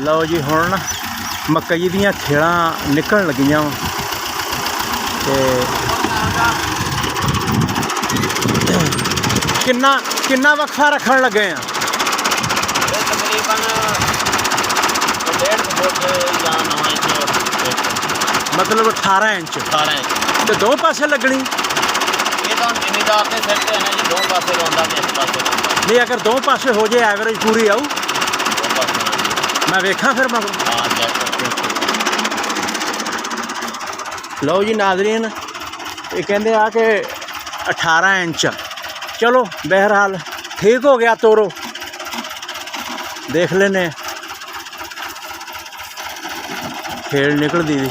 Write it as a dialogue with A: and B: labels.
A: ਲਓ ਜੀ ਹੁਣ ਨਾ ਮਕਈ ਦੀਆਂ ਖੇਲਾਂ ਨਿਕਲਣ ਲੱਗੀਆਂ ਵਾ ਤੇ ਕਿੰਨਾ ਵਕਫਾ ਰੱਖਣ ਲੱਗੇ ਆ?
B: ਤਕਰੀਬਨ 1.5 ਫੁੱਟ ਜਾਂ 9 ਇੰਚ,
A: ਮਤਲਬ 18 ਇੰਚ
B: 18 ਇੰਚ।
A: ਤੇ ਦੋ ਪਾਸੇ ਲੱਗਣੀ?
B: ਇਹ ਤਾਂ ਜ਼ਿਮੀਦਾਰ ਦੇ ਸਿਰ ਤੇ ਹੈ ਨਾ ਜੀ, ਦੋ ਪਾਸੇ ਲਾਉਂਦਾ ਕਿ ਇੱਕ ਪਾਸੇ ਲਾਉਂਦਾ।
A: ਨਹੀਂ ਅਗਰ ਦੋ ਪਾਸੇ ਹੋ ਜੇ ਐਵਰੇਜ ਪੂਰੀ ਆਊ?
B: ਦੋ ਪਾਸੇ
A: ਮੈਂ ਵੇਖਾਂ ਫਿਰ ਮਗਰ।
B: ਹਾਂ ਚੈੱਕ ਕਰਕੇ।
A: ਲਓ ਜੀ ਨਾਜ਼ਰੀਨ, ਇਹ ਕਹਿੰਦੇ ਆ ਕਿ 18 ਇੰਚ। ਚਲੋ ਬਹਿਰਹਾਲ ਠੀਕ ਹੋ ਗਿਆ, ਤੋਰੋ ਦੇਖ ਲੈਨੇ ਖੇਲ ਨਿਕਲਦੀ ਦੀ।